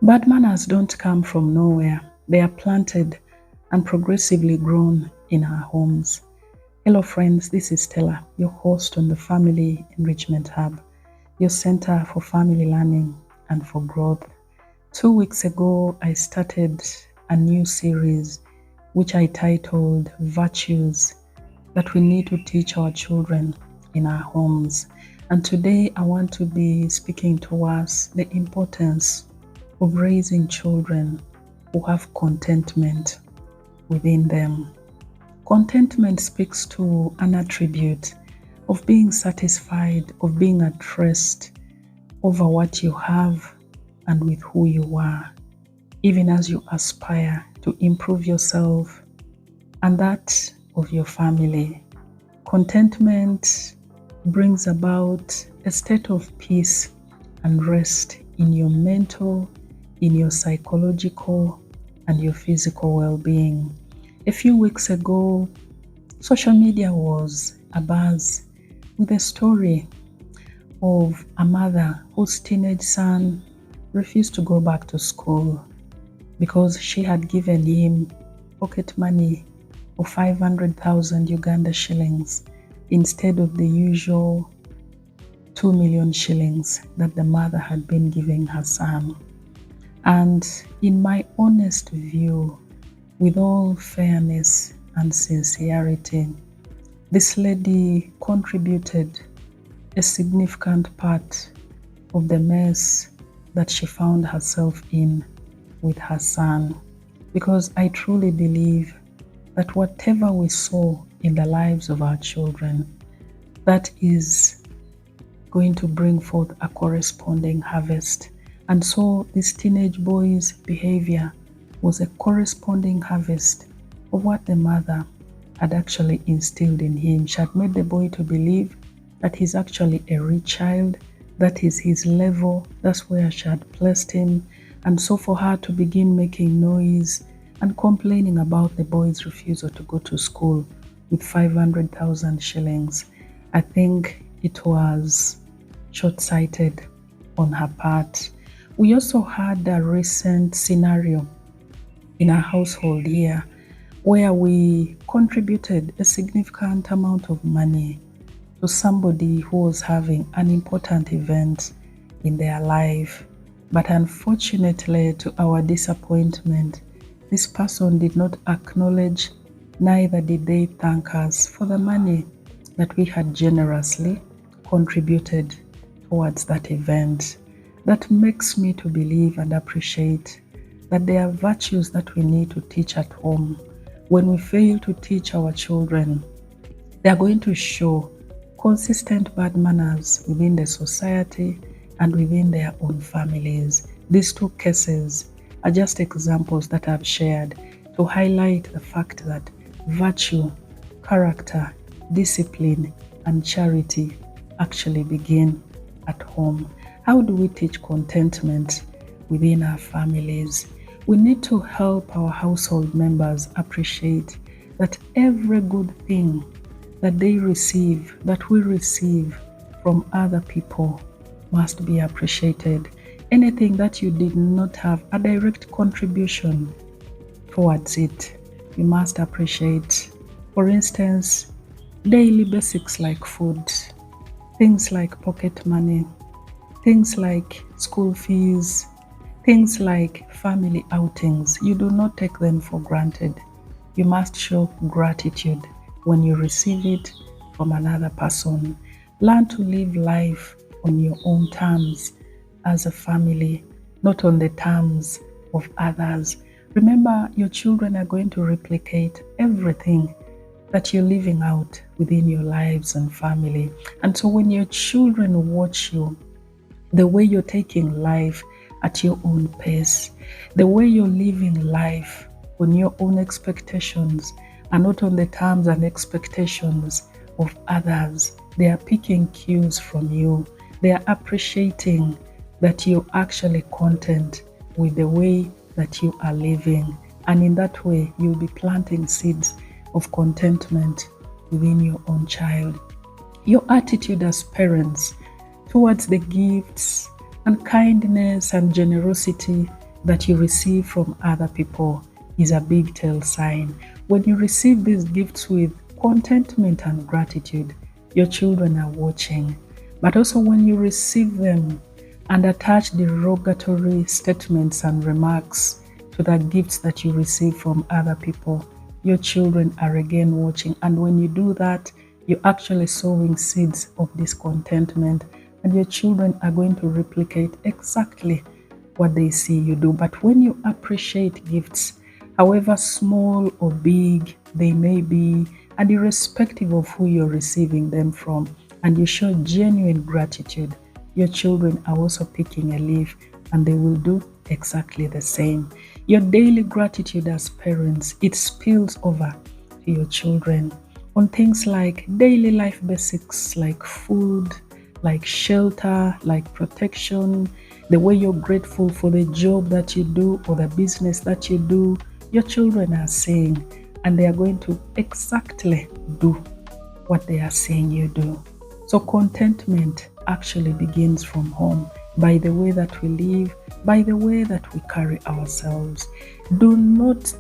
Bad manners don't come from nowhere. They are planted and progressively grown in our homes. Hello friends, this is Stella, your host on the Family Enrichment Hub, your center for family learning and for growth. 2 weeks ago, I started a new series which I titled Virtues that we need to teach our children in our homes. And today I want to be speaking to us the importance of raising children who have contentment within them. Contentment speaks to an attribute of being satisfied, of being at rest over what you have and with who you are, even as you aspire to improve yourself and that of your family. Contentment brings about a state of peace and rest in your mental, in your psychological, and your physical well-being. A few weeks ago, social media was abuzz with a story of a mother whose teenage son refused to go back to school because she had given him pocket money of 500,000 Uganda shillings instead of the usual 2 million shillings that the mother had been giving her son. And in my honest view, with all fairness and sincerity, this lady contributed a significant part of the mess that she found herself in with her son. Because I truly believe that whatever we sow in the lives of our children, that is going to bring forth a corresponding harvest. And so this teenage boy's behavior was a corresponding harvest of what the mother had actually instilled in him. She had made the boy to believe that he's actually a rich child, that is his level, that's where she had placed him. And so for her to begin making noise and complaining about the boy's refusal to go to school with 500,000 shillings, I think it was short-sighted on her part. We also had a recent scenario in our household here where we contributed a significant amount of money to somebody who was having an important event in their life. But unfortunately, to our disappointment, this person did not acknowledge, neither did they thank us for the money that we had generously contributed towards that event. That makes me to believe and appreciate that there are virtues that we need to teach at home. When we fail to teach our children, they are going to show consistent bad manners within the society and within their own families. These two cases are just examples that I've shared to highlight the fact that virtue, character, discipline, and charity actually begin at home. How do we teach contentment within our families? We need to help our household members appreciate that every good thing that they receive, that we receive from other people, must be appreciated. Anything that you did not have a direct contribution towards it, you must appreciate. For instance, daily basics like food, things like pocket money, things like school fees, things like family outings. You do not take them for granted. You must show gratitude when you receive it from another person. Learn to live life on your own terms as a family, not on the terms of others. Remember, your children are going to replicate everything that you're living out within your lives and family. And so when your children watch you, the way you're taking life at your own pace, the way you're living life on your own expectations and not on the terms and expectations of others, they are picking cues from you. They are appreciating that you're actually content with the way that you are living. And in that way, you'll be planting seeds of contentment within your own child. Your attitude as parents towards the gifts and kindness and generosity that you receive from other people is a big tell sign. When you receive these gifts with contentment and gratitude, your children are watching. But also when you receive them and attach derogatory statements and remarks to the gifts that you receive from other people, your children are again watching. And when you do that, you're actually sowing seeds of discontentment, and your children are going to replicate exactly what they see you do. But when you appreciate gifts, however small or big they may be, and irrespective of who you're receiving them from, and you show genuine gratitude, your children are also picking a leaf and they will do exactly the same. Your daily gratitude as parents, it spills over to your children on things like daily life basics like food, like shelter, like protection, the way you're grateful for the job that you do or the business that you do. Your children are saying, and they are going to exactly do what they are saying you do. So contentment actually begins from home, by the way that we live, by the way that we carry ourselves. Do not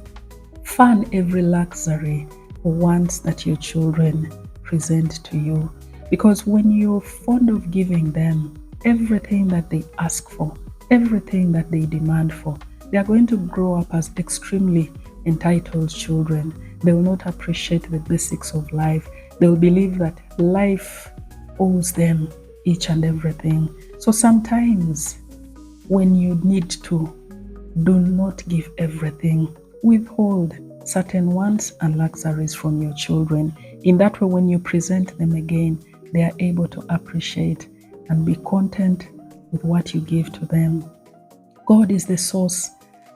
fan every luxury or wants that your children present to you, because when you're fond of giving them everything that they ask for, everything that they demand for, they are going to grow up as extremely entitled children. They will not appreciate the basics of life. They will believe that life owes them each and everything. So sometimes when you need to, do not give everything. Withhold certain wants and luxuries from your children. In that way, when you present them again, they are able to appreciate and be content with what you give to them. God is the source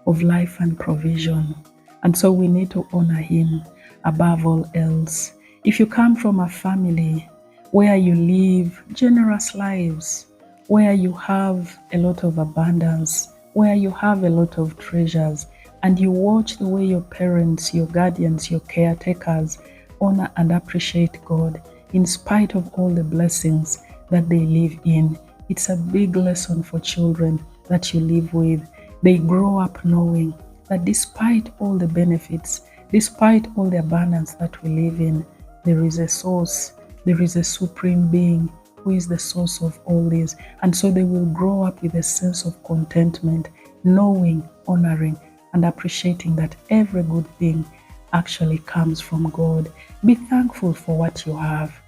of life and provision, and so we need to honor Him above all else. If you come from a family where you live generous lives, where you have a lot of abundance, where you have a lot of treasures, and you watch the way your parents, your guardians, your caretakers honor and appreciate God in spite of all the blessings that they live in, it's a big lesson for children that you live with. They grow up knowing that despite all the benefits, despite all the abundance that we live in, there is a source, there is a supreme being who is the source of all this. And so they will grow up with a sense of contentment, knowing, honoring, and appreciating that every good thing actually comes from God. Be thankful for what you have.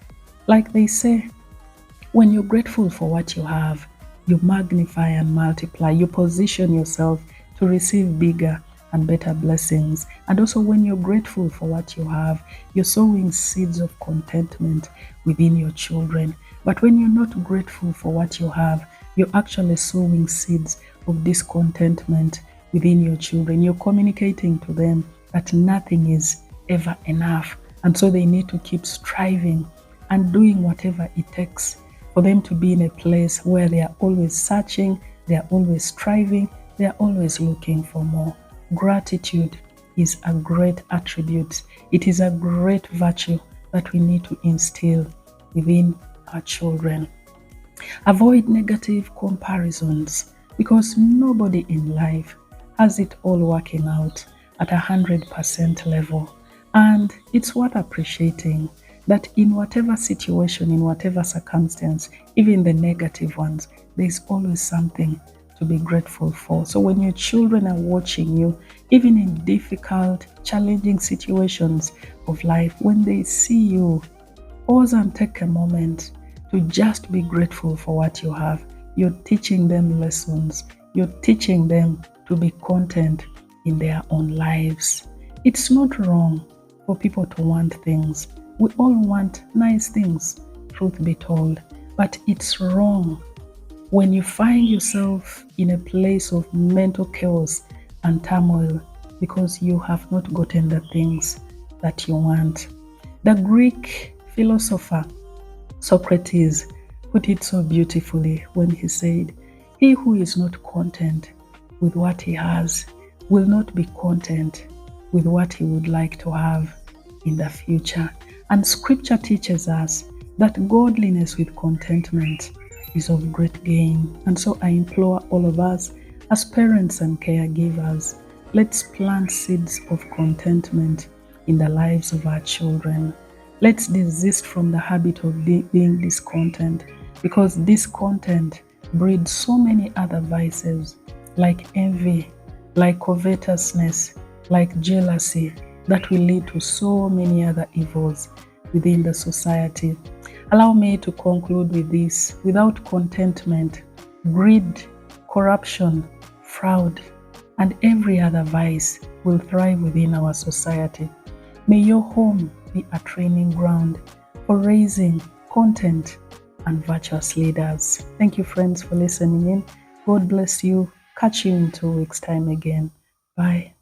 Like they say, when you're grateful for what you have, you magnify and multiply. You position yourself to receive bigger and better blessings. And also when you're grateful for what you have, you're sowing seeds of contentment within your children. But when you're not grateful for what you have, you're actually sowing seeds of discontentment within your children. You're communicating to them that nothing is ever enough. And so they need to keep striving and doing whatever it takes for them to be in a place where they are always searching, they are always striving, they are always looking for more. Gratitude is a great attribute. It is a great virtue that we need to instill within our children. Avoid negative comparisons, because nobody in life has it all working out at 100% level. And it's worth appreciating that in whatever situation, in whatever circumstance, even the negative ones, there's always something to be grateful for. So when your children are watching you, even in difficult, challenging situations of life, when they see you, pause and take a moment to just be grateful for what you have. You're teaching them lessons. You're teaching them to be content in their own lives. It's not wrong for people to want things. We all want nice things, truth be told, but it's wrong when you find yourself in a place of mental chaos and turmoil because you have not gotten the things that you want. The Greek philosopher Socrates put it so beautifully when he said, "He who is not content with what he has will not be content with what he would like to have in the future." And scripture teaches us that godliness with contentment is of great gain. And so I implore all of us As parents and caregivers, let's plant seeds of contentment in the lives of our children. Let's desist from the habit of being discontent, because discontent breeds so many other vices like envy, like covetousness, like jealousy, that will lead to so many other evils within the society. Allow me to conclude with this. Without contentment, greed, corruption, fraud, and every other vice will thrive within our society. May your home be a training ground for raising content and virtuous leaders. Thank you, friends, for listening in. God bless you. Catch you in 2 weeks' time again. Bye.